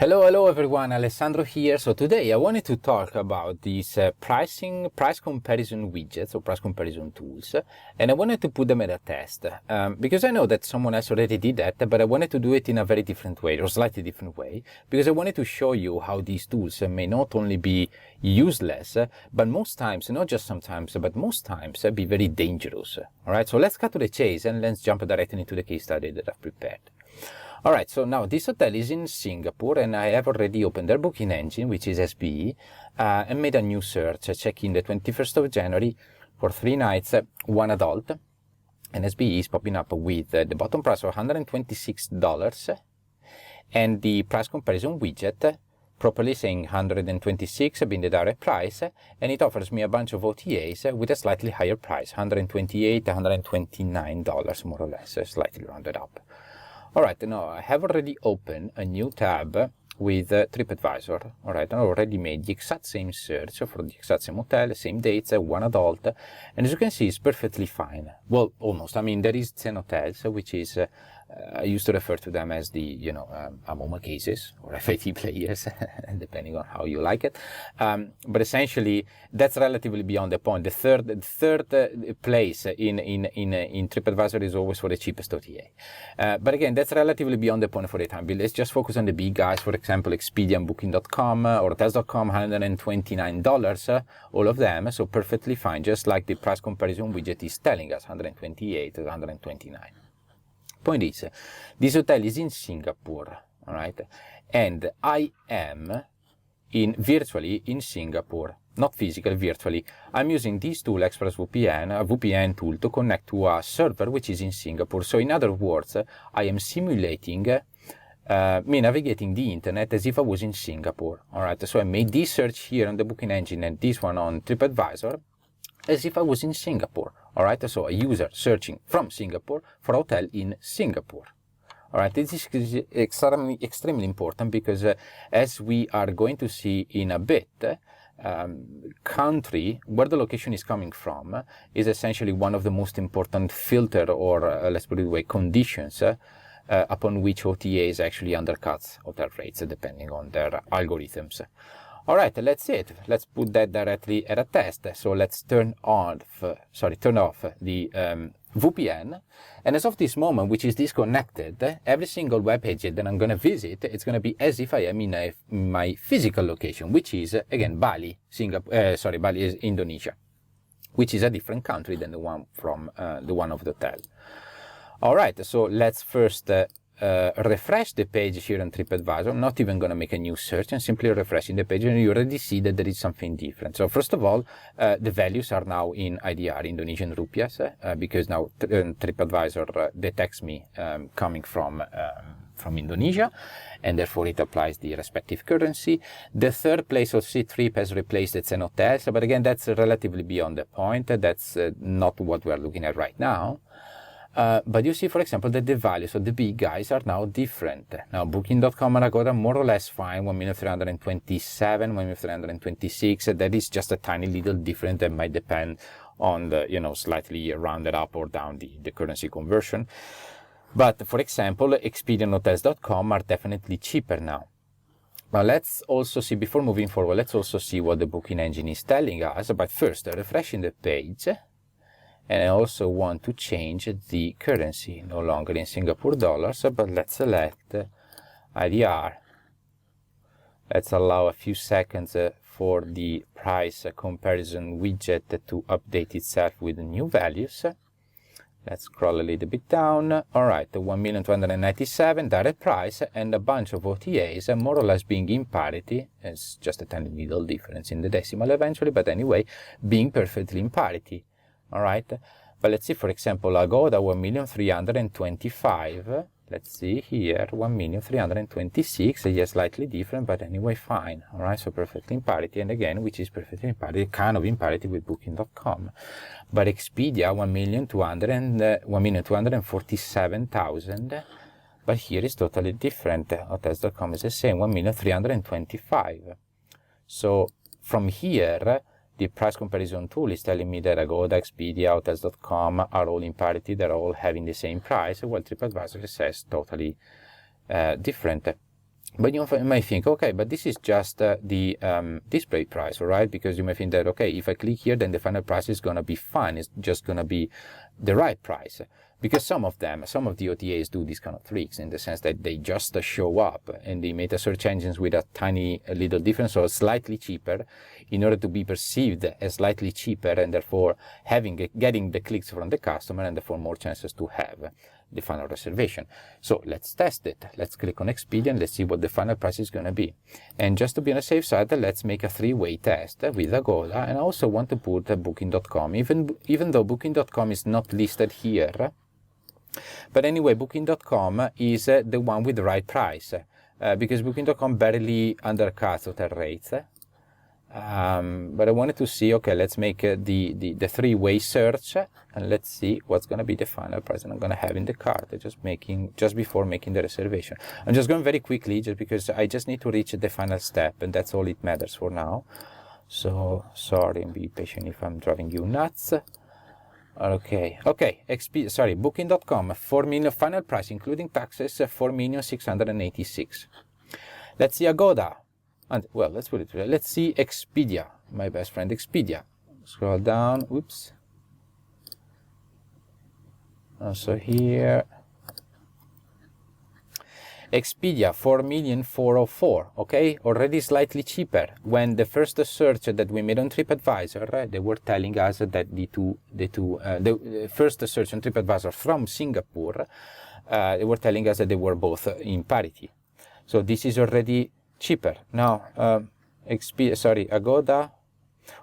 Hello everyone, Alessandro here. So today I wanted to talk about these price comparison widgets or price comparison tools, and I wanted to put them at a test because I know that someone else already did that, but I wanted to do it in a very different way or slightly different way because I wanted to show you how these tools may not only be useless, but most times, not just sometimes, but most times be very dangerous. All right, so let's cut to the chase and let's jump directly into the case study that I've prepared. All right, so now this hotel is in Singapore and I have already opened their booking engine, which is SBE, and made a new search, checking the 21st of January for 3 nights, 1 adult, and SBE is popping up with the bottom price of $126 and the price comparison widget properly saying 126 being the direct price, and it offers me a bunch of OTAs with a slightly higher price, $128, $129 more or less, slightly rounded up. All right, now I have already opened a new tab with TripAdvisor. All right, I already made the exact same search for the exact same hotel, same dates, 1 adult, and as you can see, it's perfectly fine. Well, almost. I mean, there is 10 hotels, which is, I used to refer to them as the, AMOMA cases or FAT players, depending on how you like it. But essentially, that's relatively beyond the point. The third place in TripAdvisor is always for the cheapest OTA. But again, that's relatively beyond the point for the time being. Let's just focus on the big guys. For example, Expedia and Booking.com or Hotels.com, $129, all of them. So perfectly fine, just like the price comparison widget is telling us, 128 to 129. Point is, this hotel is in Singapore, all right, and I am virtually in Singapore, not physically, virtually. I'm using this tool, ExpressVPN, a VPN tool, to connect to a server which is in Singapore. So in other words, I am simulating me navigating the internet as if I was in Singapore, all right. So I made this search here on the booking engine and this one on TripAdvisor as if I was in Singapore. All right, so a user searching from Singapore for a hotel in Singapore. All right, this is extremely important because as we are going to see in a bit, country, where the location is coming from, is essentially one of the most important filter or let's put it away, conditions upon which OTAs actually undercuts hotel rates depending on their algorithms. All right, let's see it. Let's put that directly at a test. So let's turn off the VPN. And as of this moment, which is disconnected, every single web page that I'm going to visit, it's going to be as if I am in my physical location, which is, again, Bali, Bali is Indonesia, which is a different country than the one from the one of the hotel. All right, so let's first refresh the page here on TripAdvisor. I'm not even going to make a new search and simply refreshing the page, and you already see that there is something different. So first of all, the values are now in IDR, Indonesian rupiahs, because now TripAdvisor detects me coming from Indonesia, and therefore it applies the respective currency. The third place of C-Trip has replaced its hotels, but again, that's relatively beyond the point. That's not what we're looking at right now. But you see, for example, that the values of the big guys are now different. Now, Booking.com and Agoda more or less fine, 1,327,000, 1,326,000. That is just a tiny little different that might depend on the, slightly rounded up or down the currency conversion. But for example, Expedia and Hotels.com are definitely cheaper now. Now let's also see, before moving forward, let's also see what the booking engine is telling us. But first, refreshing the page. And I also want to change the currency, no longer in Singapore dollars, but let's select IDR. Let's allow a few seconds for the price comparison widget to update itself with the new values. Let's scroll a little bit down. All right, 1,297,000 direct price and a bunch of OTAs more or less being in parity. It's just a tiny little difference in the decimal eventually, but anyway, being perfectly in parity. All right, but let's see, for example, Agoda 1,325,000. Let's see here, 1,326,000. Yes, slightly different, but anyway, fine. All right, so perfectly in parity, and again, which is perfectly in parity, kind of in parity with Booking.com. But Expedia 1,247,000. But here is totally different. Hotels.com is the same, 1,325,000. So from here, the price comparison tool is telling me that Agoda, Expedia, Hotels.com are all in parity. They're all having the same price, while TripAdvisor says totally different. But you might think, okay, but this is just the display price, all right? Because you might think that, okay, if I click here, then the final price is going to be fine. It's just going to be the right price. Because some of the OTAs do these kind of tricks in the sense that they just show up in the meta search engines with a tiny little difference or slightly cheaper in order to be perceived as slightly cheaper and therefore getting the clicks from the customer and therefore more chances to have the final reservation. So let's test it. Let's click on Expedia and let's see what the final price is going to be. And just to be on the safe side, let's make a three-way test with Agoda. And I also want to put Booking.com, even though Booking.com is not listed here. But anyway, Booking.com is the one with the right price because Booking.com barely undercuts hotel rates. But I wanted to see, okay, let's make the three-way search and let's see what's going to be the final price that I'm going to have in the cart just before making the reservation. I'm just going very quickly just because I just need to reach the final step and that's all it matters for now. So sorry and be patient if I'm driving you nuts. Okay, Booking.com, 4 million final price including taxes, 4,686,000. Let's see Agoda. And well, let's put it. Let's see Expedia, my best friend Expedia. Scroll down. Whoops. Also here, Expedia 4,404,000. Okay, already slightly cheaper. When the first search that we made on TripAdvisor, they were telling us that the first search on TripAdvisor from Singapore, they were telling us that they were both in parity. So this is already cheaper. Now, Agoda.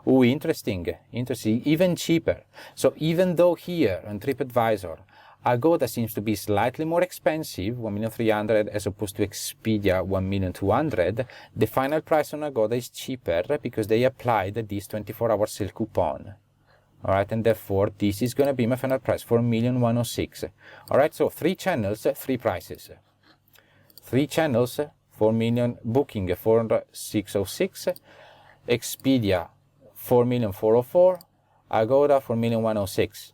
Oh, interesting, even cheaper. So even though here on TripAdvisor, Agoda seems to be slightly more expensive, 1,300,000 as opposed to Expedia, 1,200,000, the final price on Agoda is cheaper because they applied this 24-hour sale coupon. All right, and therefore this is going to be my final price, 4,106,000. All right, so 3 channels, 3 prices. 3 channels, 4 million, Booking 4,606, Expedia 4,404,000, Agoda 4,106,000.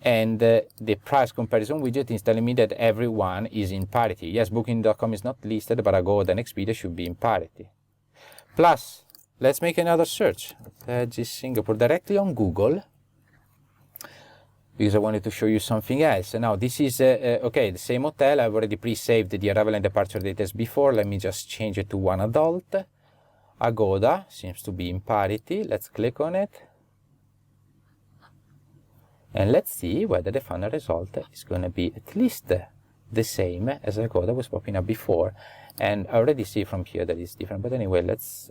And the price comparison widget is telling me that everyone is in parity. Yes, Booking.com is not listed, but Agoda and Expedia should be in parity. Plus, let's make another search. Singapore directly on Google, because I wanted to show you something else. Now, this is, okay, the same hotel. I've already pre-saved the arrival and departure date as before. Let me just change it to 1 adult. Agoda seems to be in parity. Let's click on it. And let's see whether the final result is going to be at least the same as Agoda was popping up before. And I already see from here that it's different. But anyway, let's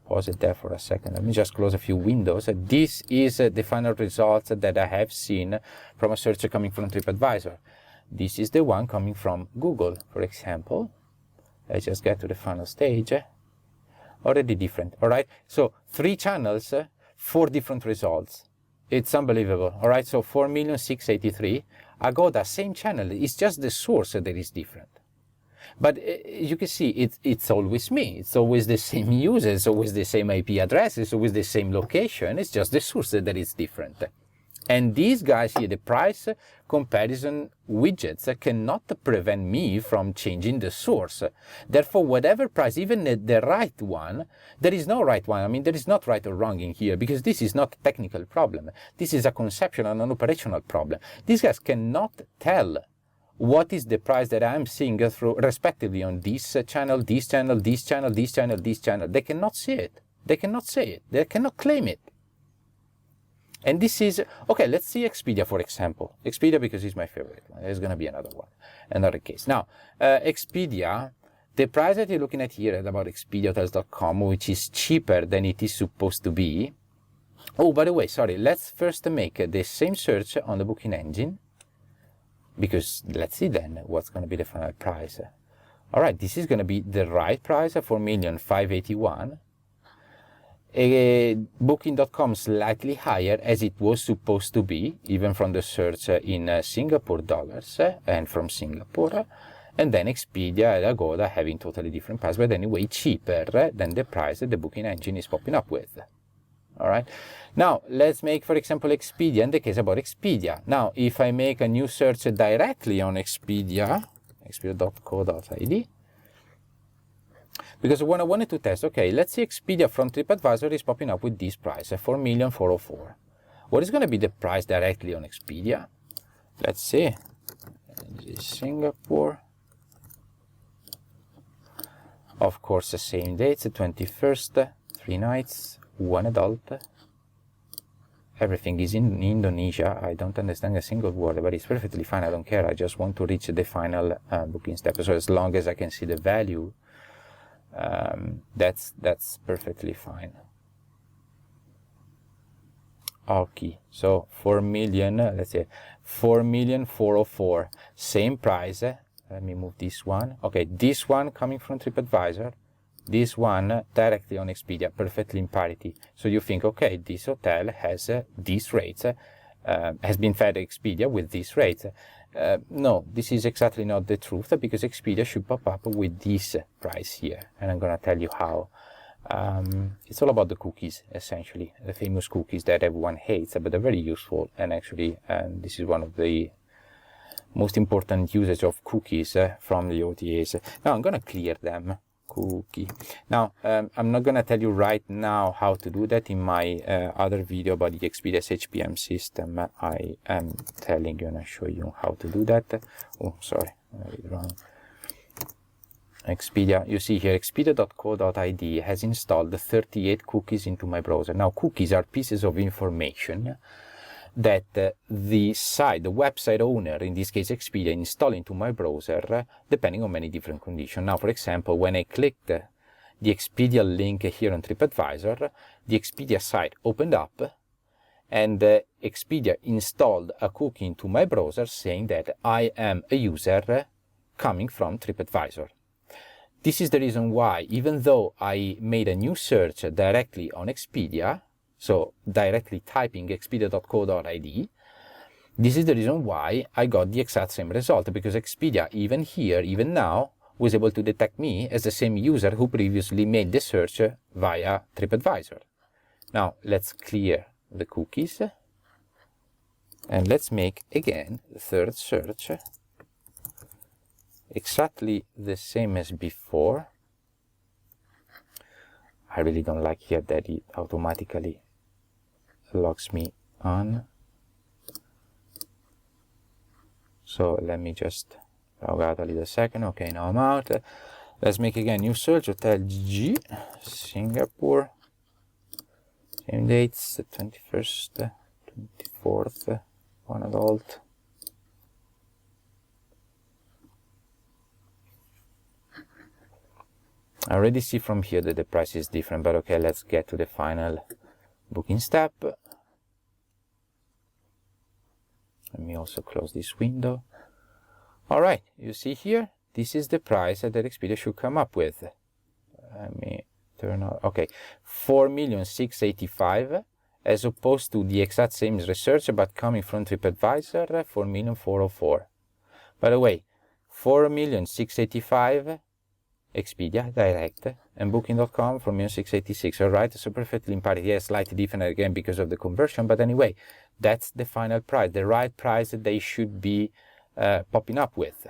pause it there for a second. Let me just close a few windows. This is the final results that I have seen from a search coming from TripAdvisor. This is the one coming from Google, for example. Let's just get to the final stage. Already different, all right? So 3 channels, 4 different results. It's unbelievable, all right? So 4,683,000. Agoda, same channel. It's just the source that is different. But you can see it's always me. It's always the same user. It's always the same IP address. It's always the same location. It's just the source that is different. And these guys here, the price comparison widgets, cannot prevent me from changing the source. Therefore, whatever price, even the right one, there is no right one. I mean, there is not right or wrong in here because this is not a technical problem. This is a conceptual and an operational problem. These guys cannot tell what is the price that I'm seeing through respectively on this channel, this channel, this channel, this channel, this channel. They cannot see it. They cannot say it. They cannot claim it. And this is, okay, let's see Expedia, for example. Expedia, because it's my favorite one. There's going to be another one, another case. Now, Expedia, the price that you're looking at here is about ExpediaHotels.com, which is cheaper than it is supposed to be. Oh, by the way, sorry, let's first make the same search on the booking engine, because let's see then what's going to be the final price. All right, this is going to be the right price, 4,581,000. Booking.com slightly higher as it was supposed to be, even from the search in Singapore dollars and from Singapore, and then Expedia and Agoda having totally different price, but anyway cheaper than the price that the booking engine is popping up with. All right, now let's make, for example, Expedia, in the case about Expedia. Now, if I make a new search directly on Expedia, expedia.co.id, Because when I wanted to test, okay, let's see Expedia from TripAdvisor is popping up with this price, 4,404,000. What is going to be the price directly on Expedia? Let's see. This is Singapore. Of course, the same dates, the 21st, 3 nights, 1 adult. Everything is in Indonesia. I don't understand a single word, but it's perfectly fine. I don't care. I just want to reach the final booking step. So as long as I can see the value, that's perfectly fine. Okay, so 4 million, let's say 4,404,000, same price. Let me move this one. Okay, this one coming from TripAdvisor, this one directly on Expedia, perfectly in parity. So you think, okay, this hotel has these rates, has been fed Expedia with these rates. No, this is exactly not the truth, because Expedia should pop up with this price here, and I'm gonna tell you how. It's all about the cookies, essentially, the famous cookies that everyone hates, but they're very useful, and actually this is one of the most important usage of cookies from the OTAs. Now I'm gonna clear them. Cookie. Now I'm not gonna tell you right now how to do that. In my other video about the Expedia's HPM system, I am telling you and I show you how to do that. Oh, sorry, I read wrong. Expedia, you see here, expedia.co.id has installed 38 cookies into my browser. Now, cookies are pieces of information that the site, the website owner, in this case Expedia, install into my browser depending on many different conditions. Now, for example, when I clicked the Expedia link here on TripAdvisor, the Expedia site opened up and Expedia installed a cookie into my browser saying that I am a user coming from TripAdvisor. This is the reason why, even though I made a new search directly on Expedia, so directly typing expedia.co.id, this is the reason why I got the exact same result, because Expedia, even here, even now, was able to detect me as the same user who previously made the search via TripAdvisor. Now, let's clear the cookies, and let's make, again, the third search, exactly the same as before. I really don't like here that it automatically logs me on. So let me just log out a little second. Okay, now I'm out. Let's make again new search, Hotel G, Singapore. Same dates, the 21st, 24th, 1 adult. I already see from here that the price is different, but okay, let's get to the final booking step. Let me also close this window. All right, you see here, this is the price that Expedia should come up with. Let me turn on, okay, 4,685,000 as opposed to the exact same research, but coming from TripAdvisor, 4,404,000. By the way, 4,685,000 Expedia direct, and Booking.com for 1,686. All right, so perfectly in parity. Yes, slightly different again because of the conversion, but anyway, that's the final price, the right price that they should be popping up with.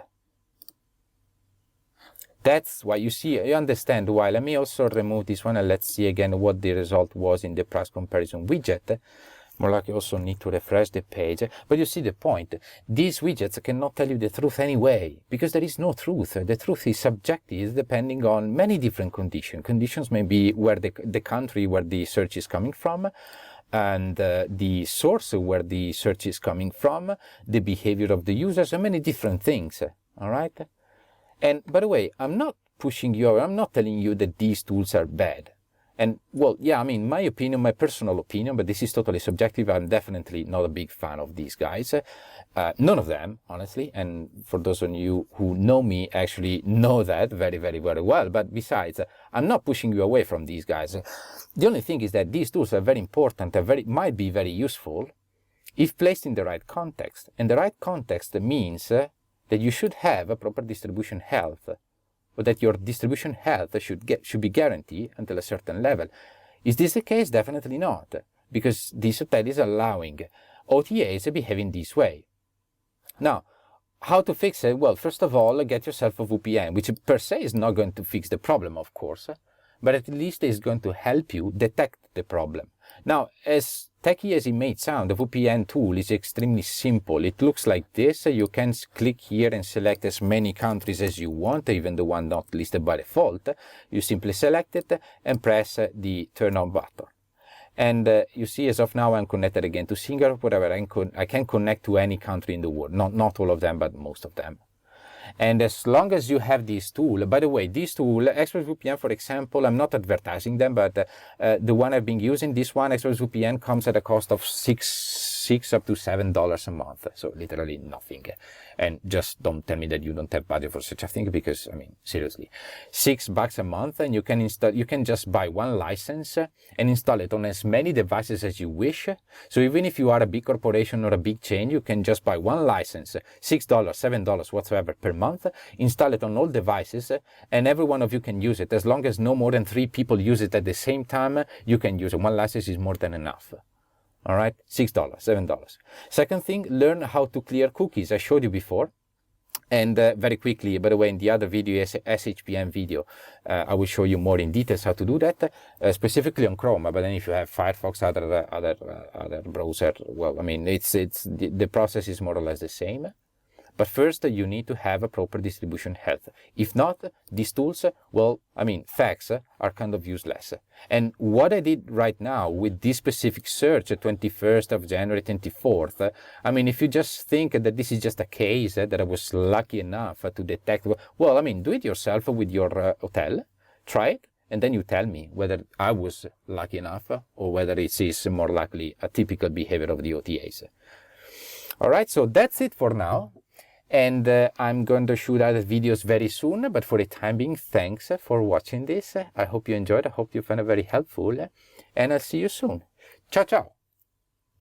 That's why you see, you understand why. Let me also remove this one and let's see again what the result was in the price comparison widget. More like you also need to refresh the page, but you see the point. These widgets cannot tell you the truth anyway, because there is no truth. The truth is subjective, depending on many different conditions. Conditions may be where the country where the search is coming from, and the source where the search is coming from, the behavior of the users, and many different things. All right? And by the way, I'm not pushing you, I'm not telling you that these tools are bad. And, well, yeah, I mean, my opinion, my personal opinion, but this is totally subjective. I'm definitely not a big fan of these guys. None of them, honestly. And for those of you who know me, actually know that very, very, very well. But besides, I'm not pushing you away from these guys. The only thing is that these tools are very important and might be very useful if placed in the right context. And the right context means that you should have a proper distribution health, or that your distribution health should be guaranteed until a certain level. Is this the case? Definitely not, because this hotel is allowing OTAs behaving this way. Now, how to fix it? Well, first of all, get yourself a VPN, which per se is not going to fix the problem, of course, but at least it's going to help you detect the problem. Now, as techy as it may sound, the VPN tool is extremely simple. It looks like this. You can click here and select as many countries as you want, even the one not listed by default. You simply select it and press the turn on button. And you see, as of now, I'm connected again to Singapore, whatever. I can connect to any country in the world. Not all of them, but most of them. And as long as you have this tool, by the way, this tool, ExpressVPN, for example, I'm not advertising them, but the one I've been using, this one, ExpressVPN, comes at a cost of $6 up to $7 a month. So literally nothing. And just don't tell me that you don't have budget for such a thing, because, I mean, seriously, $6 a month, and you can just buy one license and install it on as many devices as you wish. So even if you are a big corporation or a big chain, you can just buy one license, $6, $7, whatsoever per month, install it on all devices, and every one of you can use it. As long as no more than 3 people use it at the same time, you can use it. One license is more than enough. All right, $6, $7. Second thing, learn how to clear cookies. I showed you before. And very quickly, by the way, in the other video, SHPM video, I will show you more in details how to do that, specifically on Chrome. But then if you have Firefox, other browser, well, I mean, the process is more or less the same. But first, you need to have a proper distribution health. If not, these tools, well, I mean, facts are kind of useless. And what I did right now with this specific search, 21st of January, 24th, I mean, if you just think that this is just a case that I was lucky enough to detect, well, I mean, do it yourself with your hotel, try it, and then you tell me whether I was lucky enough or whether it is more likely a typical behavior of the OTAs. All right, so that's it for now. And I'm going to shoot other videos very soon, but for the time being, thanks for watching this. I hope you enjoyed. I hope you found it very helpful, and I'll see you soon. Ciao, ciao.